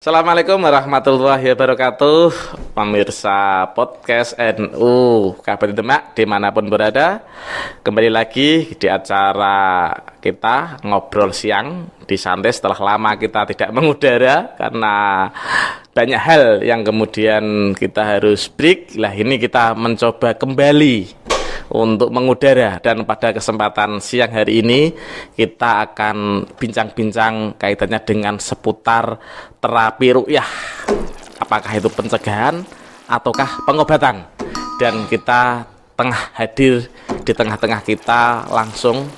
Assalamualaikum warahmatullahi wabarakatuh. Pemirsa podcast NU Kabupaten Demak dimanapun berada, kembali lagi di acara kita ngobrol siang di santai setelah lama kita tidak mengudara karena banyak hal yang kemudian kita harus break. Lah ini kita mencoba kembali untuk mengudara, dan pada kesempatan siang hari ini kita akan bincang-bincang kaitannya dengan seputar terapi ruqyah. Apakah itu pencegahan ataukah pengobatan? Dan kita tengah hadir di tengah-tengah kita langsung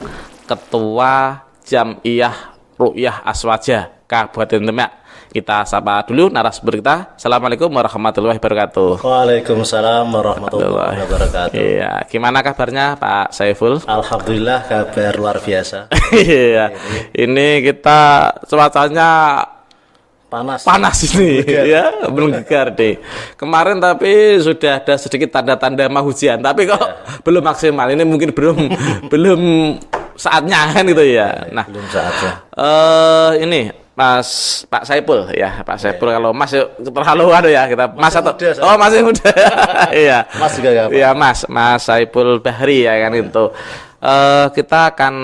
Ketua Jam'iyah Ruqyah Aswaja Kabupaten Demak. Kita sapa dulu narasumber kita. Assalamualaikum warahmatullahi wabarakatuh. Waalaikumsalam warahmatullahi wabarakatuh. Iya, gimana kabarnya Pak Saiful? Alhamdulillah, kabar luar biasa. Iya, ini kita cuacanya panas ini, ya, menggigar deh. Kemarin tapi sudah ada sedikit tanda-tanda mau hujan, tapi kok belum maksimal. Ini mungkin belum saatnya kan gitu ya. Nah, belum saatnya. Ini Pak Saiful ya, Pak Saiful. Kalau Mas terlalu ya kita Mas atau masih muda. Iya. Mas juga ya, Pak. Iya, Mas Saiful Bahri ya kan itu. Kita akan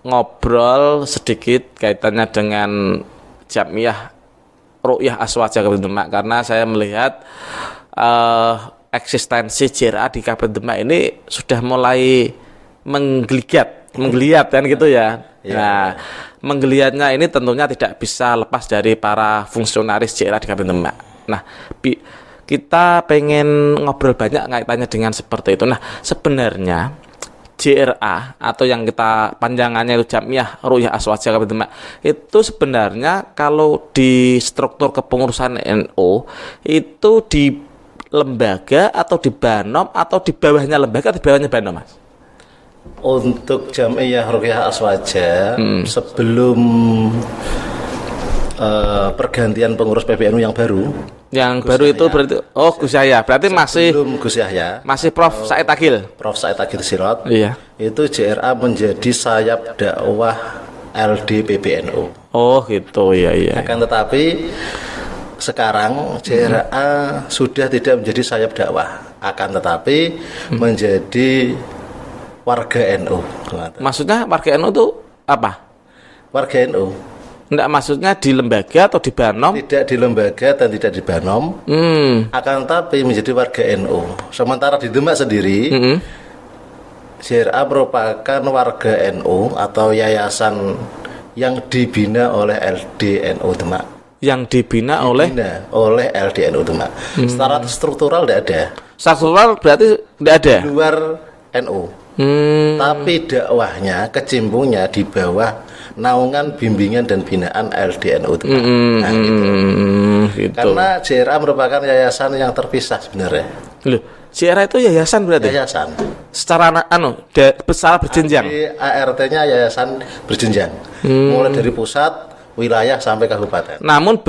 ngobrol sedikit kaitannya dengan Jam'iyah Ruqyah Aswaja Kabupaten Demak, karena saya melihat eksistensi JRA di Kabupaten Demak ini sudah mulai menggeliat kan gitu ya. Nah, menggeliatnya ini tentunya tidak bisa lepas dari para fungsionaris JRA di Kabupaten Demak. Nah, kita pengen ngobrol banyak kaitannya dengan seperti itu. Nah, sebenarnya JRA atau yang kita panjangannya itu Jam'iyah Ruqyah Aswaja Kabupaten Demak itu sebenarnya kalau di struktur kepengurusan NU itu di lembaga atau di Banom atau di bawahnya lembaga atau di bawahnya Banom, Mas? Untuk Jam'iyah Ruqyah Aswaja sebelum pergantian pengurus PBNU yang baru. Yang baru itu berarti Gus Yahya. Berarti sebelum Gus Yahya. Masih Prof Said Agil. Prof Said Agil Sirot. Iya. Itu JRA menjadi sayap dakwah LD PBNU. Oh, gitu. Iya. Akan tetapi sekarang JRA sudah tidak menjadi sayap dakwah, akan tetapi menjadi warga NU. Maksudnya warga NU itu apa? Warga NU. Enggak, maksudnya di lembaga atau di Banom? Tidak di lembaga dan tidak di Banom. Akan tetapi menjadi warga NU. Sementara di Demak sendiri, JRA merupakan warga NU atau yayasan yang dibina oleh LDNU Demak. Yang dibina oleh LDNU Demak. Secara struktural tidak ada. Struktural berarti tidak ada? Di luar NU. Tapi dakwahnya, kecimpungnya di bawah naungan bimbingan dan binaan LDNU Demak. Nah, gitu. Karena JRA merupakan yayasan yang terpisah sebenarnya. Loh, JRA itu yayasan berarti? Yayasan. Secara besar berjenjang. ART-nya yayasan berjenjang. Mulai dari pusat, wilayah sampai kabupaten. Namun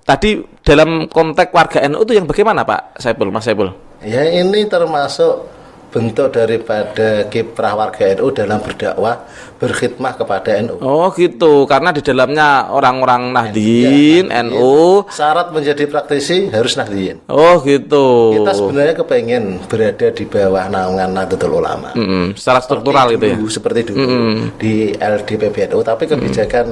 tadi dalam konteks warga NU itu yang bagaimana, Pak Saiful, Mas Saiful? Ya, ini termasuk bentuk daripada kiprah warga NU dalam berdakwah, berkhidmah kepada NU. Oh, gitu. Karena di dalamnya orang-orang Nahdliyin, NU. Syarat menjadi praktisi harus Nahdliyin. Oh, gitu. Kita sebenarnya kepengen berada di bawah naungan Nahdlatul Ulama. Secara struktural gitu ya. Seperti dulu di LDPBNU, tapi kebijakan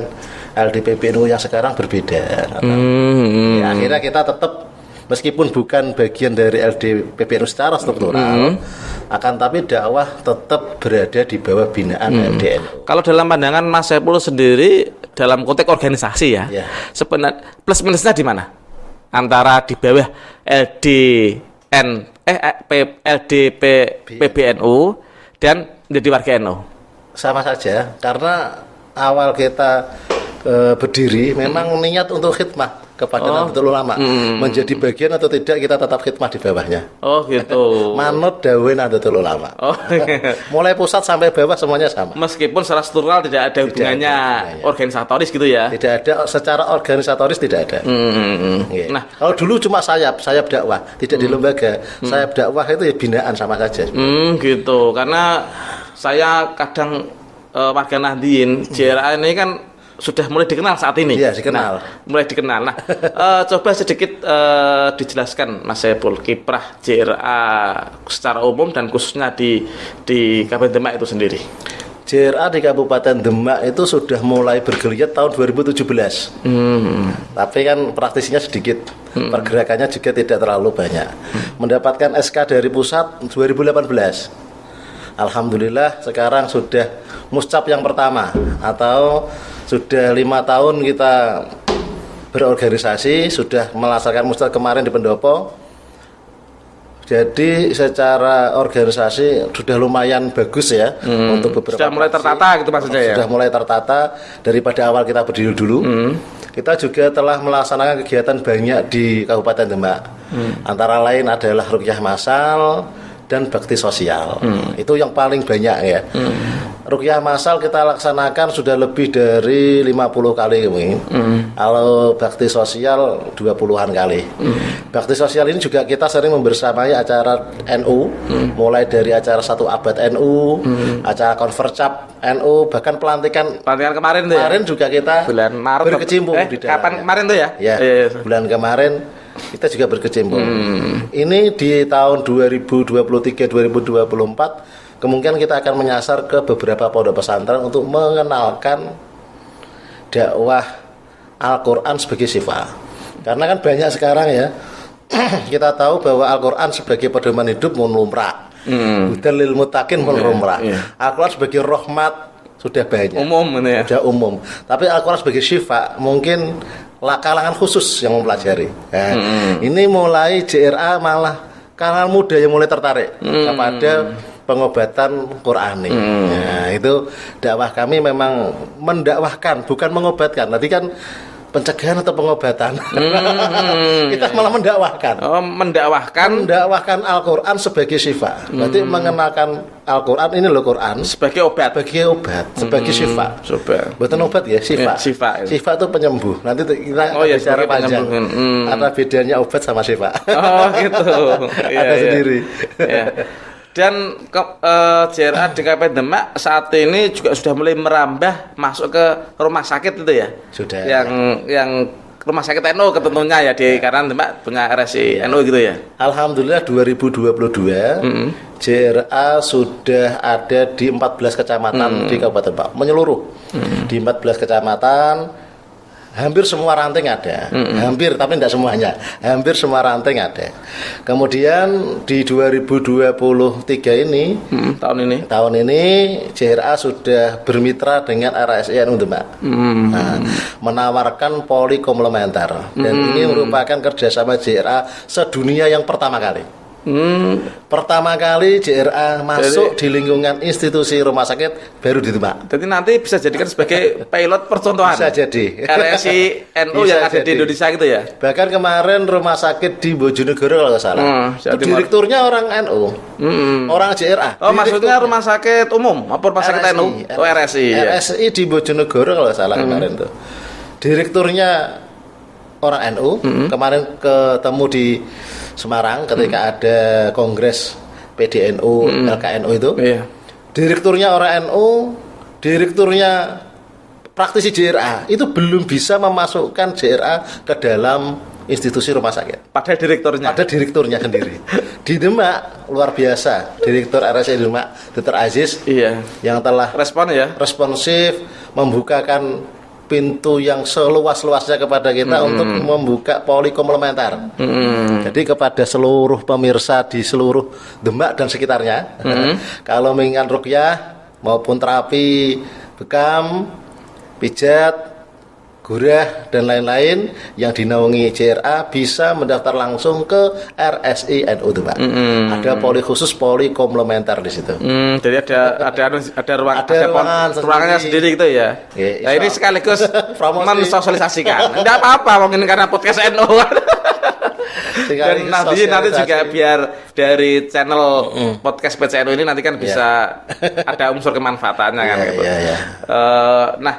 LDPBNU yang sekarang berbeda. Ya, akhirnya kita tetap meskipun bukan bagian dari LDPBNU secara struktural, akan tapi dakwah tetap berada di bawah binaan LDNU. Kalau dalam pandangan Mas Saiful sendiri dalam konteks organisasi ya, sebenarnya plus minusnya di mana? Antara di bawah LDPBNU dan menjadi warga NU? Sama saja, karena awal kita berdiri memang niat untuk khidmah kepada Nahdlatul Ulama. Menjadi bagian atau tidak, kita tetap khidmah di bawahnya. Oh, gitu. Manut dawuh Nahdlatul Ulama. Oh. Mulai pusat sampai bawah semuanya sama. Meskipun secara struktural tidak ada hubungannya organisatoris gitu ya. Tidak ada, secara organisatoris tidak ada. Nah, kalau dulu cuma sayap dakwah, tidak di lembaga. Sayap dakwah itu ya binaan sama saja. Gitu. Karena saya kadang warga Nahdliyin, JRA ini kan sudah mulai dikenal saat ini. Iya, dikenal. Mulai dikenal. Nah, coba sedikit dijelaskan Mas Saipul kiprah JRA secara umum dan khususnya di Kabupaten Demak itu sendiri. JRA di Kabupaten Demak itu sudah mulai bergeliat tahun 2017. Tapi kan praktisinya sedikit, pergerakannya juga tidak terlalu banyak. Mendapatkan SK dari pusat 2018. Alhamdulillah sekarang sudah muscap yang pertama, atau sudah 5 tahun kita berorganisasi, sudah melaksanakan muscap kemarin di Pendopo. Jadi secara organisasi sudah lumayan bagus ya untuk beberapa. Sudah mulai tertata gitu maksudnya ya. Sudah mulai tertata daripada awal kita berdiri dulu. Kita juga telah melaksanakan kegiatan banyak di Kabupaten Demak. Antara lain adalah ruqyah massal dan bakti sosial. Itu yang paling banyak ya. Ruqyah massal kita laksanakan sudah lebih dari 50 kali mungkin. Kalau bakti sosial 20-an kali. Bakti sosial ini juga kita sering membersamai acara NU, mulai dari acara 1 abad NU, acara konvercap NU, bahkan pelantikan kemarin tuh ya. Kemarin juga kita bulan Maret berkecimpung di dalamnya. Kapan kemarin tuh ya? Ya, bulan kemarin kita juga berkecimpung. Ini di tahun 2023-2024 kemungkinan kita akan menyasar ke beberapa pondok pesantren untuk mengenalkan dakwah Al-Quran sebagai syifa. Karena kan banyak sekarang ya, kita tahu bahwa Al-Quran sebagai pedoman hidup pun lumrah, hudan lil muttaqin pun lumrah. Al-Quran sebagai rahmat sudah banyak, umum ini ya. Sudah umum. Tapi Al-Quran sebagai syifa mungkin kalangan khusus yang mempelajari. Nah, ini mulai JRA malah kalangan muda yang mulai tertarik kepada pengobatan Qurani. Nah, itu dakwah kami memang mendakwahkan, bukan mengobatkan. Tadi kan pencegahan atau pengobatan. Kita malah mendakwahkan. Oh, mendakwahkan Al-Quran sebagai syifa. Berarti mengenalkan Al-Quran, ini loh Quran sebagai obat, sebagai syifa. Bukan obat ya, syifa. Syifa itu penyembuh. Nanti kita bicara panjang. Ada bedanya obat sama syifa. Oh, gitu. Ada sendiri. Ya. Dan JRA di Kabupaten Demak saat ini juga sudah mulai merambah masuk ke rumah sakit itu ya. Sudah. Yang rumah sakit NU ketentunya ya karena Demak punya RSI NU gitu ya. Alhamdulillah 2022 JRA sudah ada di 14 kecamatan di Kabupaten Demak menyeluruh. Di 14 kecamatan hampir semua ranting ada, hampir tapi tidak semuanya, hampir semua ranting ada. Kemudian di 2023 ini, tahun ini JRA sudah bermitra dengan RSI NU Demak, menawarkan poli komplementer, dan ini merupakan kerjasama JRA sedunia yang pertama kali. Pertama kali JRA masuk di lingkungan institusi rumah sakit baru di Demak. Jadi nanti bisa jadikan sebagai pilot percontohan. Bisa jadi. RSI NU yang ada di Indonesia gitu ya. Bahkan kemarin rumah sakit di Bojonegoro kalau nggak salah. Direkturnya orang NU. Orang JRA. Oh, maksudnya rumah sakit umum apa rumah sakit NU? Oh, RSI. RSI di Bojonegoro kalau nggak salah kemarin tuh. Direkturnya orang NU. Kemarin ketemu di Semarang ketika ada kongres PDNU, LKNU itu. Direkturnya orang NU, direkturnya praktisi JRA itu belum bisa memasukkan JRA ke dalam institusi rumah sakit. Padahal direkturnya sendiri. Di Demak luar biasa, Direktur RSI Demak Dr. Aziz yang telah responsif membukakan pintu yang seluas-luasnya kepada kita untuk membuka poli komplementer. Jadi kepada seluruh pemirsa di seluruh Demak dan sekitarnya, kalau menginginkan ruqyah maupun terapi bekam, pijat, gurah dan lain-lain yang dinaungi JRA bisa mendaftar langsung ke RSI NU Demak. Ada poli khusus, poli komplementer di situ. Jadi ada ruangannya sendiri gitu ya. Nah, ini sekaligus mensosialisasikan. Tidak apa-apa mungkin karena podcast NU. Dan nanti juga biar dari channel podcast PCNU ini nanti kan bisa ada unsur kemanfaatannya kan gitu. Nah,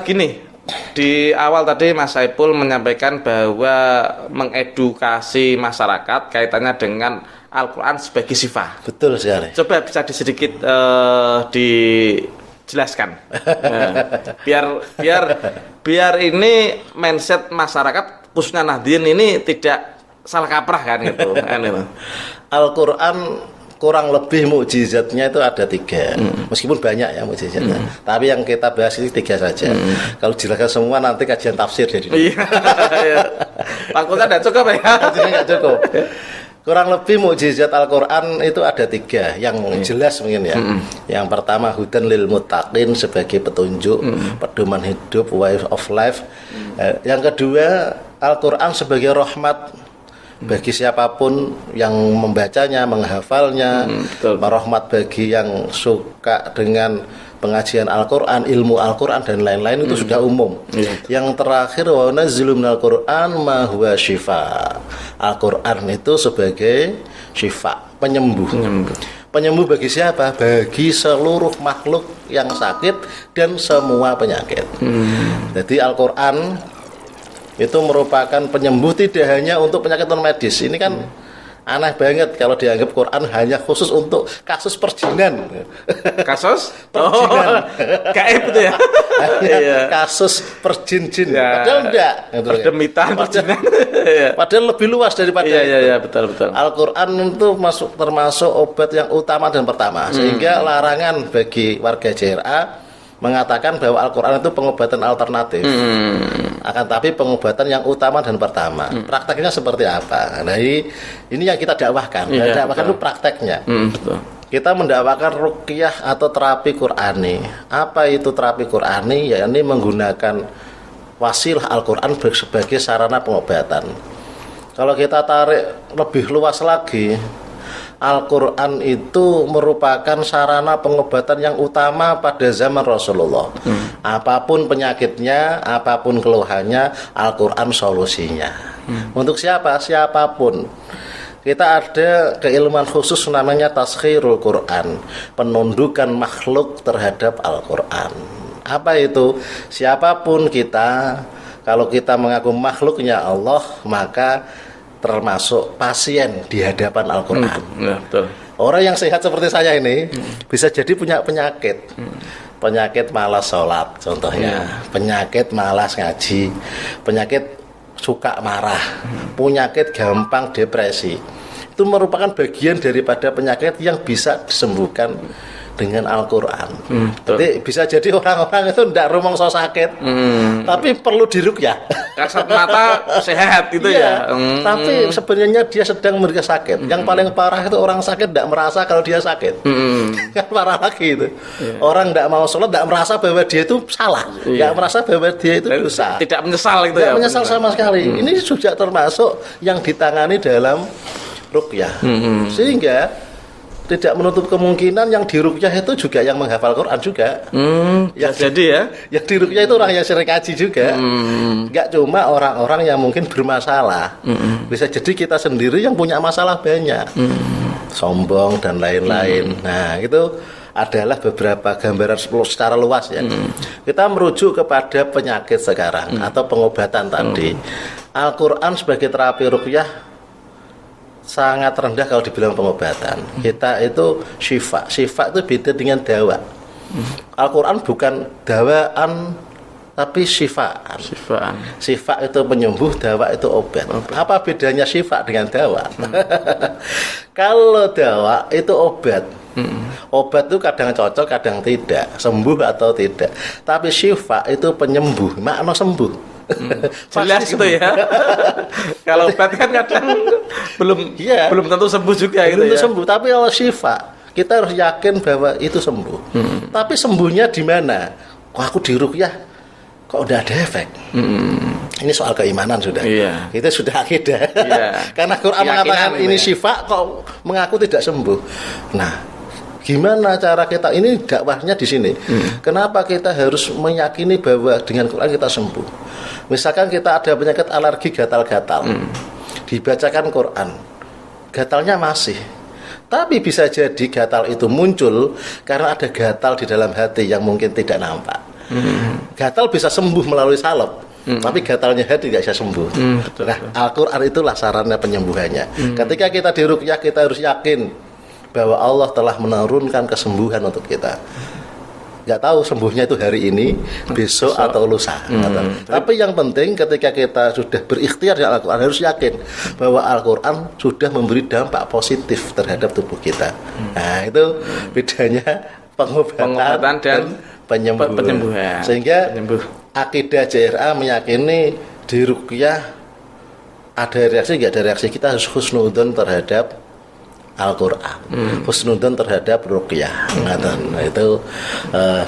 gini. Di awal tadi Mas Saipul menyampaikan bahwa mengedukasi masyarakat kaitannya dengan Al-Quran sebagai syifa. Betul sekali. Coba bisa sedikit jelaskan. Nah, biar ini mindset masyarakat khususnya Nahdien ini tidak salah kaprah kan gitu. Kan itu. Al-Quran kurang lebih mukjizatnya itu ada 3, meskipun banyak ya mukjizatnya. Tapi yang kita bahas ini 3 saja. Kalau jelaskan semua nanti kajian tafsir jadi. Iya. Fakultas tidak cukup ya. Nggak cukup. Kurang lebih mukjizat Al-Quran itu ada 3 yang jelas mungkin ya. Yang pertama hudan lil muttaqin sebagai petunjuk, pedoman hidup, way of life. Yang kedua Al-Quran sebagai rahmat bagi siapapun yang membacanya, menghafalnya, rahmat bagi yang suka dengan pengajian Al-Quran, ilmu Al-Quran dan lain-lain itu sudah umum. Yang terakhir wa nazzilu minal Qur'an ma huwa syifa. Al-Quran itu sebagai syifa, penyembuh. Penyembuh bagi siapa? Bagi seluruh makhluk yang sakit dan semua penyakit. Jadi Al-Quran itu merupakan penyembuh tidak hanya untuk penyakit non medis. Ini kan aneh banget kalau dianggap Quran hanya khusus untuk kasus perjinan. Kasus? Perjinan. Gaib itu ya. Kasus perjin-jin. Ya. Padahal enggak. Perdemitan, perjinan. Padahal lebih luas daripada itu. Iya, betul. Al-Quran itu termasuk obat yang utama dan pertama. Sehingga larangan bagi warga JRA mengatakan bahwa Al-Quran itu pengobatan alternatif. Akan tapi pengobatan yang utama dan pertama. Prakteknya seperti apa? Nah ini yang kita dakwahkan. Dakwahkan itu prakteknya. Betul. Kita mendakwakan ruqyah atau terapi Qur'ani. Apa itu terapi Qur'ani? Ya ini menggunakan wasilah Al-Quran sebagai sarana pengobatan. Kalau kita tarik lebih luas lagi, Al-Quran itu merupakan sarana pengobatan yang utama pada zaman Rasulullah. Apapun penyakitnya, apapun keluhannya, Al-Quran solusinya. Untuk siapa? Siapapun. Kita ada keilmuan khusus namanya taskhirul Quran, penundukan makhluk terhadap Al-Quran. Apa itu? Siapapun kita, kalau kita mengaku makhluknya Allah, maka termasuk pasien di hadapan Al-Quran. Betul. Orang yang sehat seperti saya ini bisa jadi punya penyakit. Penyakit malas sholat contohnya, penyakit malas ngaji, penyakit suka marah, penyakit gampang depresi. Itu merupakan bagian daripada penyakit yang bisa disembuhkan dengan Al-Quran. Jadi bisa jadi orang-orang itu tidak rumongso sakit, tapi perlu diruqyah. Kasat mata sehat gitu ya. Tapi sebenarnya dia sedang merasa sakit. Yang paling parah itu orang sakit tidak merasa kalau dia sakit. Kan parah lagi itu. Orang tidak mau sholat, tidak merasa bahwa dia itu salah, tidak merasa bahwa dia itu dosa. Tidak menyesal gitu tidak ya. Menyesal sama sekali. Ini juga termasuk yang ditangani dalam ruqyah. Sehingga tidak menutup kemungkinan yang diruqyah itu juga yang menghafal Quran juga. Jadi ya. Yang diruqyah itu orang yang sering kaji juga. Enggak cuma orang-orang yang mungkin bermasalah. Bisa jadi kita sendiri yang punya masalah banyak. Sombong dan lain-lain. Nah, itu adalah beberapa gambaran secara luas ya. Kita merujuk kepada penyakit sekarang atau pengobatan tadi. Al-Quran sebagai terapi ruqyah sangat rendah kalau dibilang pengobatan. Kita itu syifa. Syifa itu beda dengan dawa. Al-Quran bukan dawaan tapi syifaan. Syifa itu penyembuh, dawa itu obat. Apa bedanya syifa dengan dawa? Kalau dawa itu obat. Obat itu kadang cocok, kadang tidak, sembuh atau tidak. Tapi syifa itu penyembuh, makna sembuh. Jelas gitu ya. Kalau obat kan kadang belum tentu sembuh juga gitu ya. Sembuh, tapi kalau syifa kita harus yakin bahwa itu sembuh. Tapi sembuhnya di mana? Kok aku diruqyah kok udah ada efek? Ini soal keimanan sudah. Itu sudah akidah. Karena Quran mengatakan ini syifa kok mengaku tidak sembuh. Nah, gimana cara kita? Ini dakwahnya di sini. Kenapa kita harus meyakini bahwa dengan Quran kita sembuh? Misalkan kita ada penyakit alergi gatal-gatal, dibacakan Quran, gatalnya masih. Tapi bisa jadi gatal itu muncul karena ada gatal di dalam hati yang mungkin tidak nampak. Gatal bisa sembuh melalui salep, tapi gatalnya hati tidak bisa sembuh. Nah, Al-Quran itulah sarana penyembuhannya. Ketika kita diruqyah, kita harus yakin bahwa Allah telah menurunkan kesembuhan untuk kita. nggak tahu sembuhnya itu hari ini, besok atau lusa. Tapi yang penting ketika kita sudah berikhtiar dengan Al-Quran, harus yakin bahwa Al-Quran sudah memberi dampak positif terhadap tubuh kita. Nah, itu bedanya pengobatan dan penyembuhan. Sehingga akidah JRA meyakini di ruqyah ada reaksi, nggak ada reaksi, kita harus husnudzon terhadap Al-Quran, husnudzon terhadap ruqyah. Nah, itu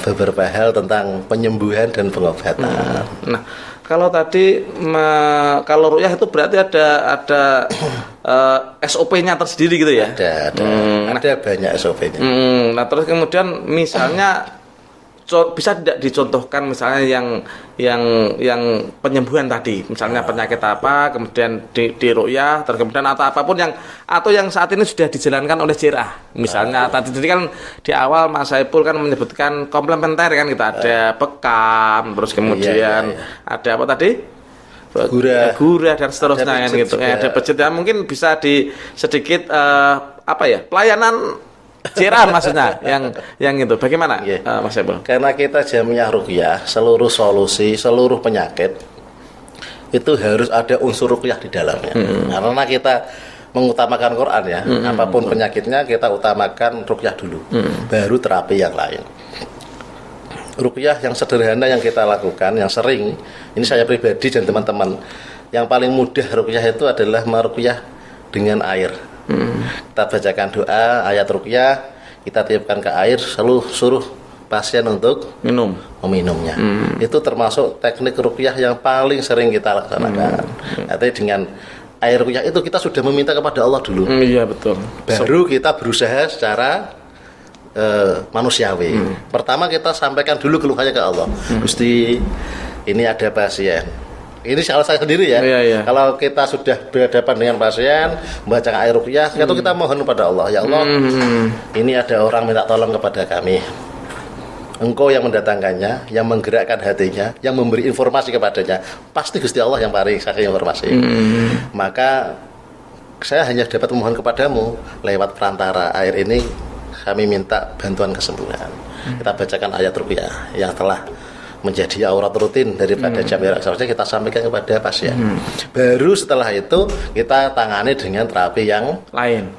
beberapa hal tentang penyembuhan dan pengobatan. Nah, kalau tadi kalau ruqyah itu berarti ada SOP-nya tersendiri gitu ya? Ada banyak SOP-nya. Nah, terus kemudian misalnya bisa tidak dicontohkan misalnya yang penyembuhan tadi, misalnya penyakit apa, kemudian di ruqyah, terus kemudian atau apapun yang saat ini sudah dijalankan oleh JRA. Misalnya tadi kan di awal Mas Saiful kan menyebutkan komplementer kan, kita ada bekam, terus kemudian ada apa tadi? Gurah dan seterusnya kan gitu. Ada pijit ya, mungkin bisa sedikit pelayanan JRA maksudnya yang itu bagaimana Mas Saiful? Karena kita jamiah ruqyah, seluruh solusi, seluruh penyakit itu harus ada unsur ruqyah di dalamnya. Karena kita mengutamakan Quran ya, apapun penyakitnya kita utamakan ruqyah dulu, baru terapi yang lain. Ruqyah yang sederhana yang kita lakukan, yang sering, ini saya pribadi dan teman-teman, yang paling mudah ruqyah itu adalah meruqyah dengan air. Kita bacakan doa, ayat ruqyah, kita tiupkan ke air, selalu suruh pasien untuk meminumnya. Itu termasuk teknik ruqyah yang paling sering kita laksanakan. Nanti dengan air ruqyah itu kita sudah meminta kepada Allah dulu. Iya betul. Baru kita berusaha secara manusiawi. Pertama kita sampaikan dulu keluhannya ke Allah. Gusti, ini ada pasien. Ini salah saya sendiri ya. Iya. Kalau kita sudah berhadapan dengan pasien, membaca air ruqyah, itu kita mohon kepada Allah, ya Allah, ini ada orang minta tolong kepada kami. Engkau yang mendatangkannya, yang menggerakkan hatinya, yang memberi informasi kepadanya. Pasti Gusti Allah yang paling kasih informasi. Maka saya hanya dapat memohon kepadamu lewat perantara air ini, kami minta bantuan kesembuhan. Kita bacakan ayat ruqyah yang telah menjadi aurat rutin daripada jamiah ruqyah, kita sampaikan kepada pasien. Baru setelah itu kita tangani dengan terapi yang lain.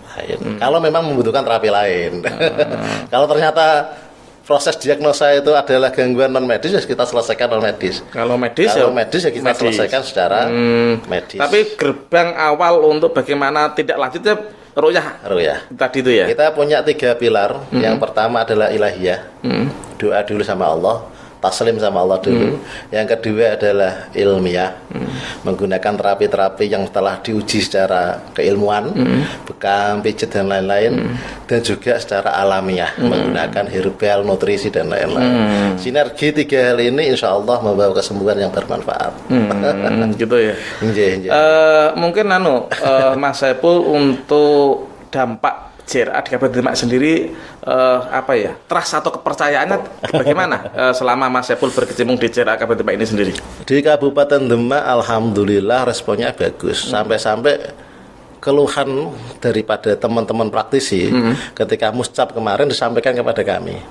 Kalau memang membutuhkan terapi lain. Kalau ternyata proses diagnosa itu adalah gangguan non medis, ya kita selesaikan non medis. Kalau medis ya kita selesaikan secara medis. Tapi gerbang awal untuk bagaimana tidak lanjutnya ruqyah tadi itu ya. Kita punya 3 pilar. Yang pertama adalah ilahiyah, doa dulu sama Allah, taslim sama Allah dulu. Yang kedua adalah ilmiah, menggunakan terapi-terapi yang telah diuji secara keilmuan, bekam, pijat dan lain-lain, dan juga secara alamiah, menggunakan herbal, nutrisi dan lain-lain. Sinergi 3 hal ini insya Allah membawa kesembuhan yang bermanfaat. Gitu ya. Mungkin Mas Saiful untuk dampak JRA di Kabupaten Demak sendiri trust atau kepercayaannya bagaimana selama Mas Saiful berkecimpung di JRA Kabupaten Demak ini sendiri? Di Kabupaten Demak alhamdulillah responnya bagus. Sampai-sampai keluhan daripada teman-teman praktisi ketika muscap kemarin disampaikan kepada kami.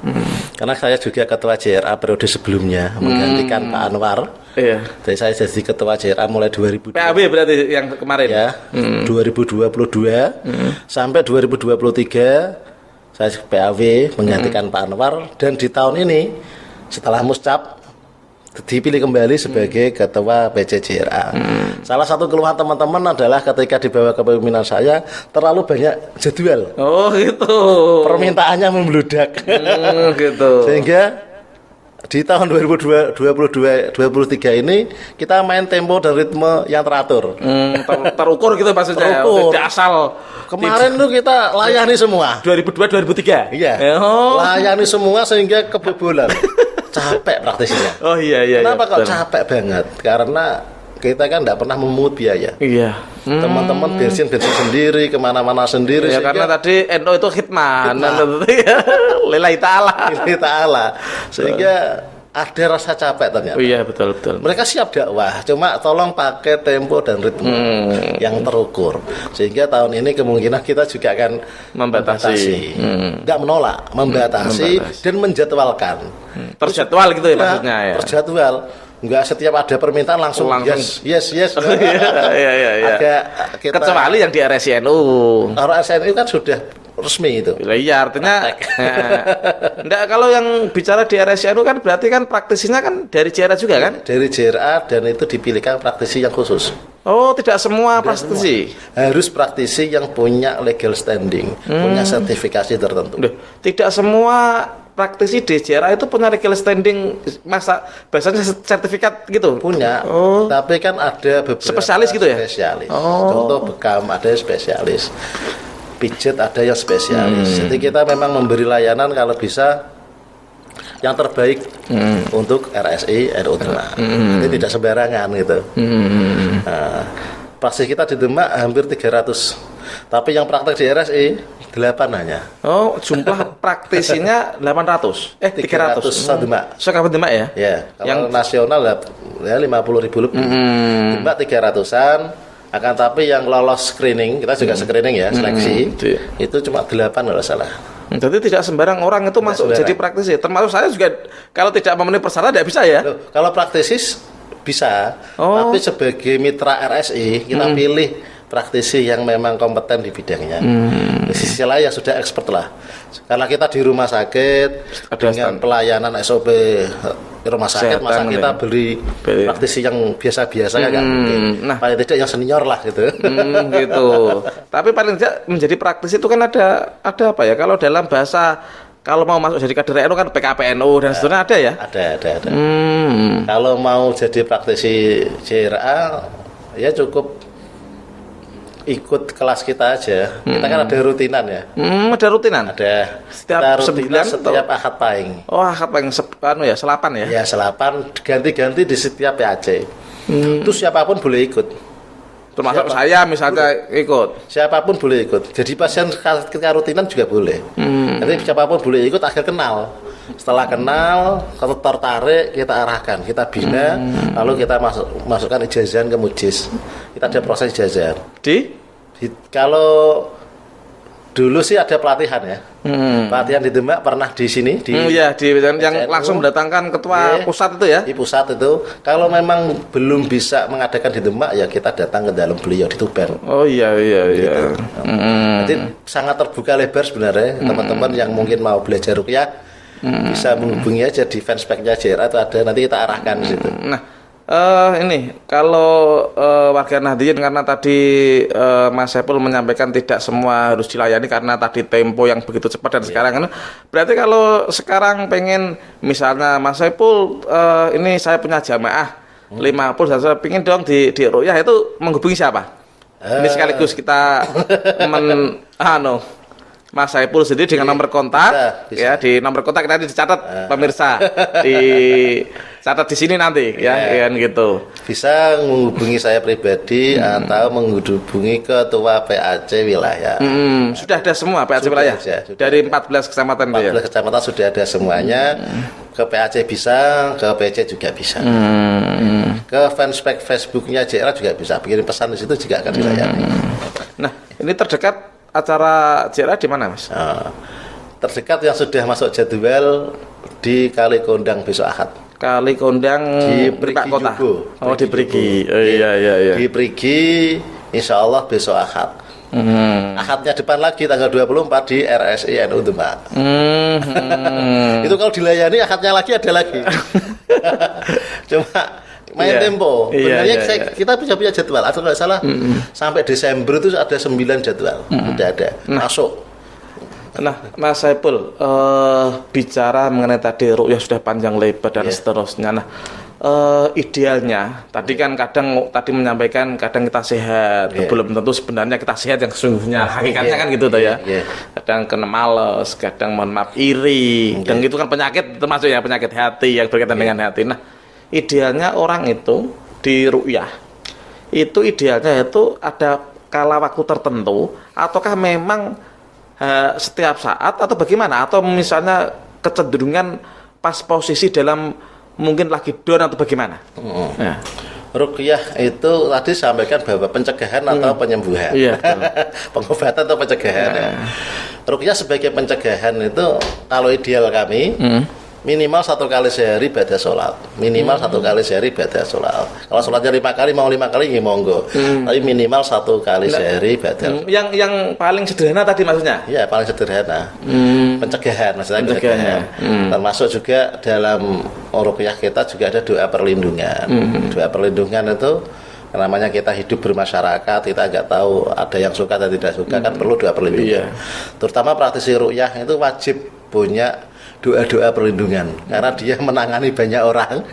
Karena saya juga ketua JRA periode sebelumnya menggantikan Pak Anwar. Iya. Jadi saya jadi ketua JRA mulai 2000. PAB berarti yang kemarin ya. 2022 sampai 2023 saya PAW menggantikan Pak Anwar, dan di tahun ini setelah muscap dipilih kembali sebagai ketua PCJRA. Salah satu keluhan teman-teman adalah ketika di bawah kepemimpinan saya terlalu banyak jadwal. Oh gitu. Permintaannya membludak. Gitu. Sehingga di tahun 2023 ini kita main tempo dan ritme yang teratur. Terukur gitu maksudnya. Terukur. Tidak asal. Kemarin tuh kita layani semua. 2002 2003. Iya. Layani semua sehingga kebobolan. Capek praktisinya. Oh iya. Kenapa kok capek banget? Karena kita kan tidak pernah memungut biaya. Iya. Teman-teman bensin sendiri, kemana-mana sendiri. Ya karena tadi NU itu khidmat. Lillahi ta'ala. Sehingga ada rasa capek ternyata. Oh iya, betul. Mereka siap dakwah, cuma tolong pakai tempo dan ritme yang terukur. Sehingga tahun ini kemungkinan kita juga akan Membatasi. nggak menolak, membatasi dan menjadwalkan. Terjadwal gitu ya maksudnya ya. Terjadwal, nggak setiap ada permintaan langsung yes. Iya. Agak kita, Kecuali yang di RSCNU. Orang SNU kan sudah resmi itu. Iya, artinya enggak, kalau yang bicara di RSCNU kan berarti kan praktisinya kan dari JRA juga kan? Dari JRA dan itu dipilihkan praktisi yang khusus. Oh, tidak semua praktisi. Harus praktisi yang punya legal standing, punya sertifikasi tertentu. Duh, tidak semua praktisi di JRA itu punya legal standing, masa biasanya sertifikat gitu. Punya, Oh. tapi kan ada beberapa Spesialis gitu ya? Spesialis. Oh. Contoh bekam ada yang spesialis, pijet ada yang spesialis. Jadi kita memang memberi layanan kalau bisa yang terbaik untuk RSI NU Demak. Jadi tidak sembarangan gitu. Nah, praksis kita di Demak hampir 300. Tapi yang praktek di RSI 8 hanya. Oh, jumlah praktisinya 800. 300. 300 Demak. Sekabupaten Demak ya? Ya, kalau Yang nasional ya 50.000 lebih. Demak 300-an. Akan tapi yang lolos screening, kita juga screening ya, seleksi. Itu cuma 8 kalau salah. Jadi tidak sembarang orang itu masuk sembarang. jadi praktisi. Termasuk saya juga kalau tidak memenuhi persyaratan tidak bisa ya. Loh, kalau praktisi bisa, Oh. tapi sebagai mitra RSI kita pilih praktisi yang memang kompeten di bidangnya. Di sisi lain ya sudah expert lah. Karena kita di rumah sakit dengan pelayanan SOP rumah sakit, masa Kesehatan, kita ya. beli praktisi yang biasa-biasa kan nggak mungkin. Nah. Paling tidak yang senior lah gitu. Gitu. Tapi paling tidak menjadi praktisi itu kan ada apa ya? Kalau dalam bahasa kalau mau masuk jadi kader NU kan PKPNU dan seterusnya ada ya? Ada. Kalau mau jadi praktisi JRA ya cukup ikut kelas kita aja. Kita kan ada rutinan ya. Ada rutinan. Ada Setiap kita rutinan sebulan setiap Ahad Pahing. Oh, apa yang selapan ya? Ya selapan ganti-ganti di setiap PAC. Itu siapapun boleh ikut. Termasuk saya misalnya ikut. Siapapun boleh ikut. Jadi pasien ketika rutinan juga boleh. Jadi siapapun boleh ikut agar kenal. Setelah kenal, kalau tertarik kita arahkan, kita bina, lalu kita masukkan ijazah ke Mujis. Kita ada proses ijazah. Kalau dulu sih ada pelatihan ya. Pelatihan di Demak pernah di sini di Iya, yang SNU. langsung mendatangkan ketua Iya. pusat itu ya. Di pusat itu. Kalau memang belum bisa mengadakan di Demak ya kita datang ke dalam beliau di Tuban. Oh iya. Jadi sangat terbuka lebar sebenarnya teman-teman yang mungkin mau belajar ruqyah bisa menghubungi aja di fanspage-nya JRA itu ada, nanti kita arahkan di situ. Nah, ini kalau warga Nahdliyin karena tadi Mas Saiful menyampaikan tidak semua harus dilayani karena tadi tempo yang begitu cepat dan sekarang kan, berarti kalau sekarang pengen misalnya Mas Saiful ini saya punya jamaah 50 dan saya pengen dong di ruqyah itu menghubungi siapa? Ini sekaligus kita Mas Saiful sendiri dengan nomor kontak bisa. ya, di nomor kontak nanti dicatat pemirsa, dicatat di sini nanti ya kan gitu. Bisa menghubungi saya pribadi atau menghubungi ketua PAC wilayah. Sudah ada semua PAC Sudah wilayah ada, sudah dari ada. 14 kecamatan itu ya. 14 kecamatan sudah ada semuanya. Ke PAC bisa, ke PC juga bisa. Ke fanspage Facebooknya JRA juga bisa. Bikin pesan di situ juga akan dilayani. Nah, ini terdekat acara JRA di mana, Mas? Terdekat yang sudah masuk jadwal di Kali Kondang besok Ahad. Kali Kondang Di Pak Prigi Kota. Jubo. Oh, di Prigi. Jubo. Oh, iya. Di Prigi, insya Allah besok Ahad. Ahadnya depan lagi tanggal 24 di RSI NU Demak. Itu kalau dilayani akadnya lagi ada lagi. Cuma main Iya. tempo. Iya, Sebenarnya iya. kita bisa punya jadwal. Atau nggak salah sampai Desember itu ada 9 jadwal. Udah ada masuk. Nah, Mas Saiful, bicara mengenai tadi ruqyah sudah panjang lebar dan seterusnya. Nah, idealnya tadi kan kadang tadi menyampaikan kadang kita sehat, belum tentu sebenarnya kita sehat yang sesungguhnya, hakikatnya kan gitu tuh ya. Kadang kena males, kadang mohon maaf iri, dan itu kan penyakit termasuk ya penyakit hati yang berkaitan dengan hati. Nah, idealnya orang itu di ruqyah itu idealnya itu ada kala waktu tertentu ataukah memang setiap saat atau bagaimana, atau misalnya kecenderungan pas posisi dalam mungkin lagi down atau bagaimana? Ya. Ruqyah itu tadi sampaikan bahwa pencegahan atau penyembuhan. Iya, Pengobatan atau pencegahan. Ya. Ruqyah sebagai pencegahan itu kalau ideal kami minimal 1 kali sehari ibadah sholat, minimal 1 kali sehari ibadah sholat. Kalau sholatnya 5 kali, mau 5 kali ya monggo, tapi minimal 1 kali sehari ibadah. Yang paling sederhana tadi maksudnya? Ya paling sederhana, pencegahan, maksudnya pencegahan. Termasuk juga dalam ruqyah kita juga ada doa perlindungan. Doa perlindungan itu namanya kita hidup bermasyarakat, kita nggak tahu ada yang suka dan tidak suka, kan perlu doa perlindungan. Terutama praktisi ruqyah itu wajib punya doa-doa perlindungan karena dia menangani banyak orang.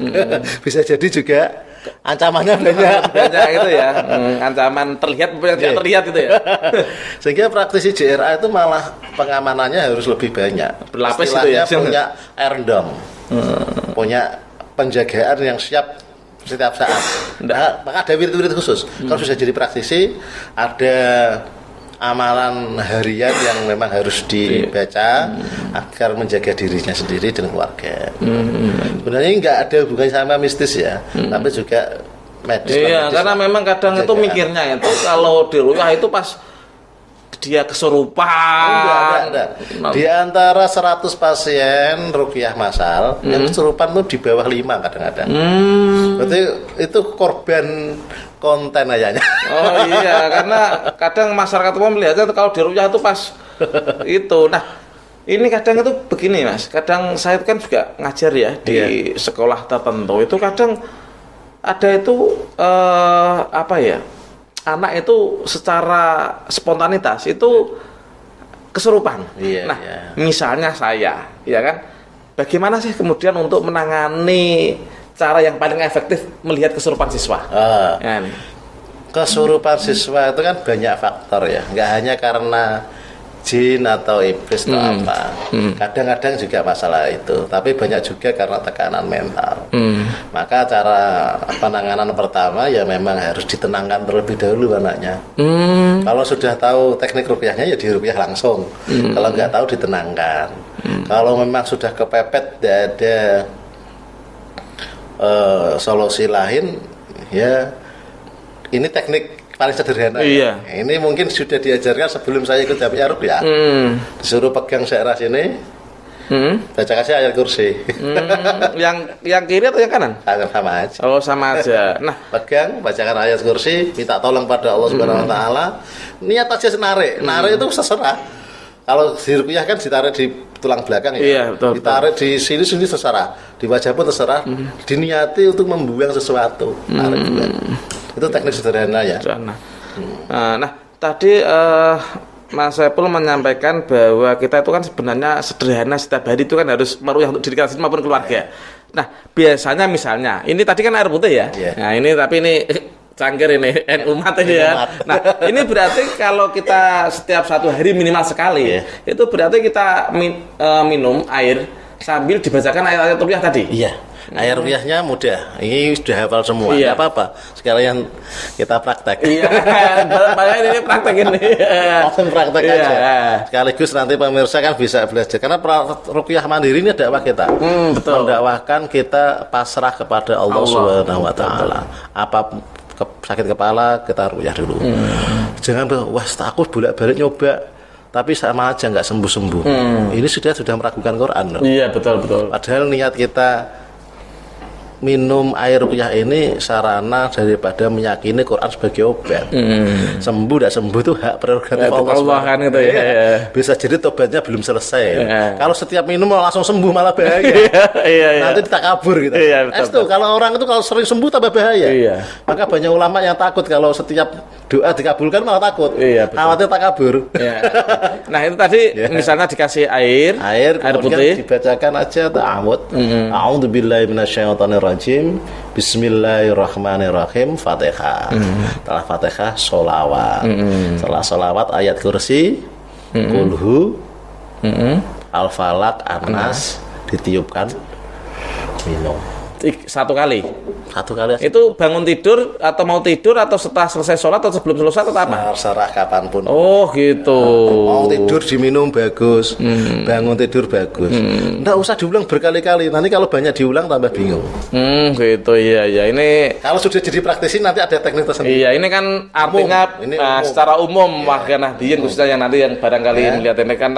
Bisa jadi juga ancamannya banyak gitu ya. Ancaman terlihat yang tidak terlihat itu ya. Sehingga praktisi JRA itu malah pengamanannya harus lebih banyak. Berlapis itu ya. Punya airdom, punya penjagaan yang siap setiap saat. Nah, maka ada wirid-wirid khusus. Kalau sudah jadi praktisi, ada amalan harian yang memang harus dibaca agar menjaga dirinya sendiri dan keluarga. Sebenarnya nggak ada hubungannya sama mistis ya, tapi juga medis. Iya, karena memang kadang itu mikirnya itu kalau di ruqyah itu pas dia kesurupan. Enggak. Di antara 100 pasien ruqyah massal, yang kesurupan tuh di bawah 5 kadang-kadang. Berarti itu korban konten ayahnya. Oh iya, karena kadang masyarakat umum melihatnya kalau di ruqyah itu pas itu. Nah, ini kadang itu begini Mas, kadang saya kan juga ngajar ya di sekolah tertentu, itu kadang ada itu apa ya, anak itu secara spontanitas itu kesurupan. Misalnya saya, ya kan, bagaimana sih kemudian untuk menangani cara yang paling efektif melihat kesurupan siswa? Kan? Kesurupan siswa itu kan banyak faktor ya, nggak hanya karena jin atau iblis atau apa. Kadang-kadang juga masalah itu, tapi banyak juga karena tekanan mental. Maka cara penanganan pertama ya memang harus ditenangkan terlebih dahulu anaknya. Kalau sudah tahu teknik ruqyahnya ya diruqyah langsung. Kalau nggak tahu ditenangkan. Kalau memang sudah kepepet tidak ada solusi lain, ya ini teknik paling sederhana. Iya. Ya. Ini mungkin sudah diajarkan sebelum saya ikut jamiah ruqyah. Disuruh pegang daerah sini, baca kasih ayat kursi. Yang kiri atau yang kanan? Sama aja. Oh, sama aja. Nah, pegang, bacakan ayat kursi, minta tolong pada Allah Subhanahu Wa Taala. Niat aja narik itu terserah. Kalau di ruqyah kan ditarik di tulang belakang ya. Iya, betul. Ditarik di sini terserah, di wajah pun terserah. Diniati untuk membuang sesuatu. Tarik buang. Itu teknik sederhana ya. Nah, tadi Mas Saiful menyampaikan bahwa kita itu kan sebenarnya sederhana setiap hari itu kan harus meruqyah untuk diri kita sendiri maupun keluarga. Nah, biasanya misalnya ini tadi kan air putih ya. Nah, ini tapi ini cangkir ini umat ini ya. Nah, ini berarti kalau kita setiap 1 hari minimal sekali, itu berarti kita minum air sambil dibacakan ayat-ayat ruqyah tadi. Iya. Air ruqyahnya mudah. Ini sudah hafal semua. Enggak apa-apa. Sekalian kita praktek. Iya. Makanya ini praktek ini. Langsung praktek aja. Sekaligus nanti pemirsa kan bisa belajar. Karena ruqyah mandiri ini dakwah kita. Betul. Mendakwahkan kita pasrah kepada Allah Subhanahu Wa Taala. Apa sakit kepala kita ruqyah dulu. Jangan wah takut bolak-balik nyoba tapi sama aja nggak sembuh-sembuh. Ini sudah meragukan Quran loh. Iya, betul. Padahal niat kita minum air ruqyah ini sarana daripada meyakini Quran sebagai obat. Sembuh tidak sembuh itu hak prerogatif Allah kan gitu ya. Bisa jadi tobatnya belum selesai. Kalau setiap minum langsung sembuh malah bahaya. Nanti kita kabur gitu. Kalau orang itu kalau sering sembuh tambah bahaya. Maka banyak ulama yang takut kalau setiap doa dikabulkan malah takut. Khawatir tak kabur. Nah, itu tadi misalnya dikasih air putih dibacakan aja ta'awud. A'udzubillahi minasyaitonir rajim. Bismillahirrahmanirrahim. Fatihah. Setelah Fatihah sholawat. Setelah sholawat ayat kursi, kulhu, Al-Falaq, An-Nas ditiupkan, minum. Satu kali. Satu kali aja. Itu bangun tidur atau mau tidur atau setelah selesai sholat atau sebelum selesai atau apa? Terserah kapanpun. Oh gitu. Mau tidur diminum bagus, bangun tidur bagus. Nggak usah diulang berkali-kali. Nanti kalau banyak diulang tambah bingung. Gitu iya ya. Ini Kalau sudah jadi praktisi nanti ada teknik tersendiri. iya, ini kan artinya Ini umum. secara umum warga Nahdliyin khususnya yang nanti yang barangkali melihat ini kan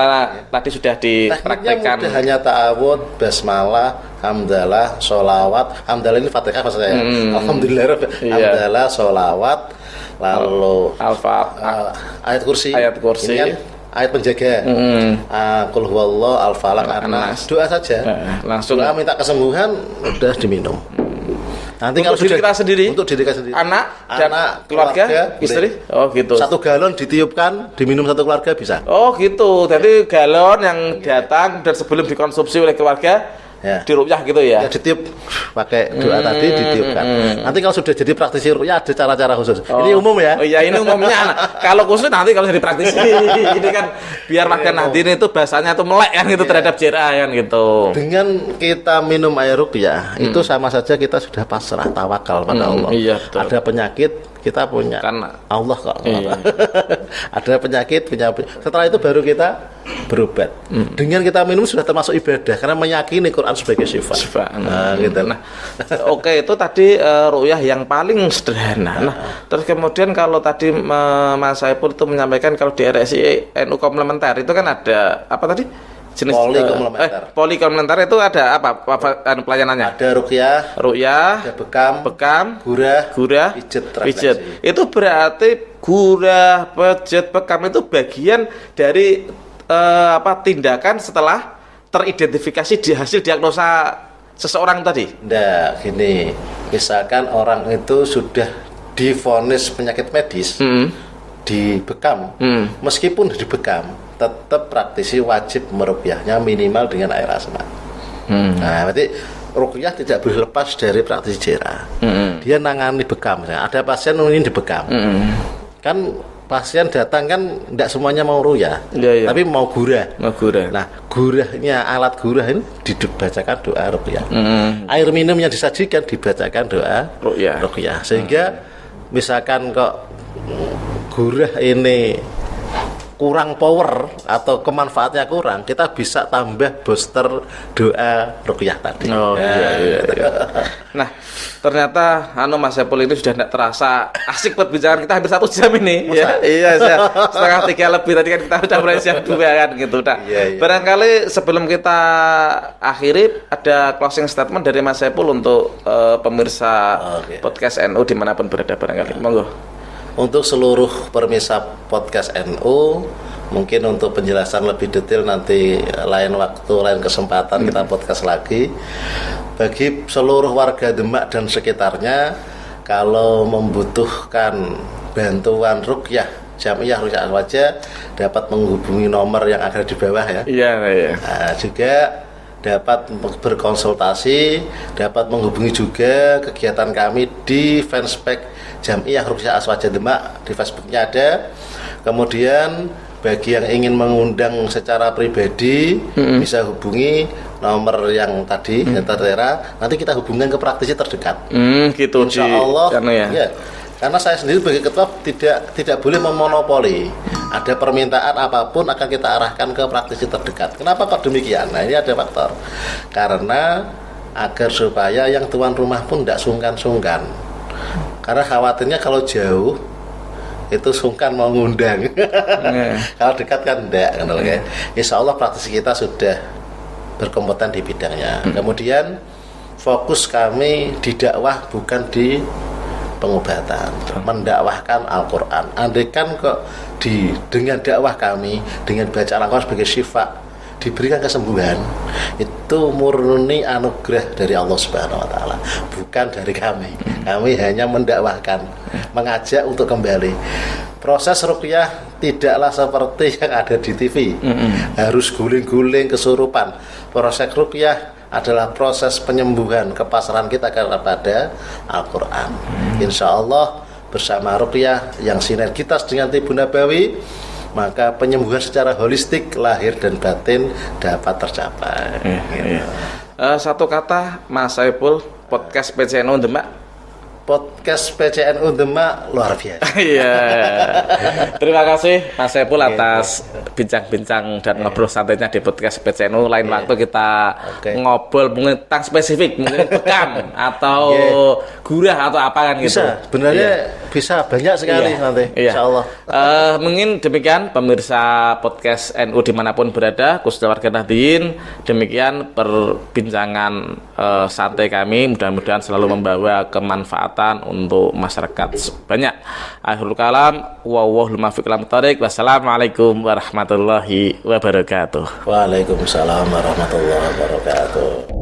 tadi sudah Tekniknya dipraktekkan. mudah, hanya ta'awud, basmalah, hamdalah, sholawat. Hamdalah ini Fatihah maksud saya. Alhamdulillah, hamdalah, sholawat, lalu ayat kursi. Ayat kursi. Ini kan ayat penjaga. Qul huwallahu al-falaq an-nas. Doa saja. Langsung Doa minta kesembuhan udah diminum. Nanti untuk diri kita sendiri, untuk diri kita sendiri, anak, dan keluarga, boleh. istri. Oh gitu. 1 galon ditiupkan, diminum 1 keluarga bisa. Oh gitu. Jadi galon yang datang dan sebelum dikonsumsi oleh keluarga diruqyah gitu ya. Ya ditiup pakai doa tadi ditiupkan. Nanti kalau sudah jadi praktisi ruqyah ada cara-cara khusus. Ini umum ya. Oh iya, ini umumnya. Kalau khusus nanti kalau jadi praktisi ini kan biar warga Nahdliyin itu bahasanya tuh melek kan gitu terhadap JRA kan gitu. Dengan kita minum air ruqyah itu sama saja kita sudah pasrah tawakal pada Allah. Iya, betul. Ada penyakit kita punya Karena Allah kok. Iya. Ada penyakit. Setelah itu baru kita berobat. Dengan kita minum sudah termasuk ibadah karena meyakini Quran sebagai sifat. Nah, gitu. Nah, oke, itu tadi ruqyah yang paling sederhana. Nah, terus kemudian kalau tadi Mas Saiful itu menyampaikan kalau di RSI NU komplementer itu kan ada apa tadi? Jenis Polikomplementer. Polikomplementer itu ada apa pelayanannya? Ada ruqyah, ada bekam, gurah, pijet, refleksi. Itu berarti gurah, pijet, bekam itu bagian dari tindakan setelah teridentifikasi di hasil diagnosa seseorang tadi. Nggak, gini. Misalkan orang itu sudah divonis penyakit medis, dibekam, meskipun dibekam, tetap praktisi wajib meruqyahnya minimal dengan air asma. Nah, berarti ruqyah tidak boleh lepas dari praktisi JRA. Dia nangani bekam. Ada pasien ingin dibekam. Kan pasien datang kan tidak semuanya mau ruqyah, tapi mau gurah. Nah, gurahnya, alat gurah ini dibacakan doa ruqyah. Air minum yang disajikan dibacakan doa ruqyah. Sehingga misalkan kok gurah ini kurang power atau kemanfaatnya kurang, kita bisa tambah booster doa ruqyah tadi. Oh iya. Nah, ternyata Mas Saiful ini sudah tidak terasa asik perbincangan kita hampir 1 jam ini. Ya, iya, 2:30 lebih tadi kan kita sudah mulai jam 2 kan gitu. Nah, barangkali sebelum kita akhiri ada closing statement dari Mas Saiful untuk pemirsa podcast NU dimanapun berada barangkali. Monggo. Untuk seluruh pemirsa podcast NU, mungkin untuk penjelasan lebih detail nanti lain waktu, lain kesempatan kita podcast lagi. Bagi seluruh warga Demak dan sekitarnya, kalau membutuhkan bantuan ruqyah Jamiah Ruqyah Al-Wajah, dapat menghubungi nomor yang ada di bawah ya. Iya. Nah, juga dapat berkonsultasi, dapat menghubungi juga kegiatan kami di fanspage Jamiah Ruqyah Al-Wajah Demak, di Facebooknya ada. Kemudian bagi yang ingin mengundang secara pribadi bisa hubungi nomor yang tadi yang tertera. Nanti kita hubungkan ke praktisi terdekat. Gitu. Insya Allah. Ya. Karena saya sendiri sebagai ketua tidak boleh memonopoli. Ada permintaan apapun akan kita arahkan ke praktisi terdekat. Kenapa kok demikian? Nah, ini ada faktor. Karena agar supaya yang tuan rumah pun tidak sungkan-sungkan. Karena khawatirnya kalau jauh itu sungkan mau ngundang. Kalau dekat kan enggak. Insya Allah praktisi kita sudah berkompeten di bidangnya. Kemudian fokus kami di dakwah bukan di pengobatan, mendakwahkan Al-Quran. Andaikan kok dengan dakwah kami, dengan baca Al-Quran sebagai syifa, diberikan kesembuhan, itu murni anugerah dari Allah Subhanahu wa taala, bukan dari kami. Kami hanya mendakwahkan, mengajak untuk kembali. Proses ruqyah tidaklah seperti yang ada di TV. Harus guling-guling kesurupan. Proses ruqyah adalah proses penyembuhan, kepasrahan kita kepada Al-Quran. Insya Allah bersama ruqyah yang sinergitas dengan Tibu Nabawi, maka penyembuhan secara holistik lahir dan batin dapat tercapai. Satu kata Mas Saiful, podcast PCNU Demak. Podcast PCNU Demak luar biasa. Iya. Terima kasih Mas Saiful atas bincang-bincang dan ngobrol santainya di podcast PCNU. Lain waktu kita ngobrol mungkin tentang spesifik, mungkin bekam atau gurah atau apa kan gitu. Bisa, sebenarnya bisa banyak sekali nanti. Insya Allah. Mungkin demikian pemirsa podcast NU dimanapun berada, khususnya warga Nahdliyin. Demikian perbincangan santai kami. Mudah-mudahan selalu membawa kemanfaatan untuk masyarakat banyak. Akhirul kalam, wallahul muwaffiq ila thoriq. Wassalamualaikum warahmatullahi wabarakatuh. Waalaikumsalam warahmatullahi wabarakatuh.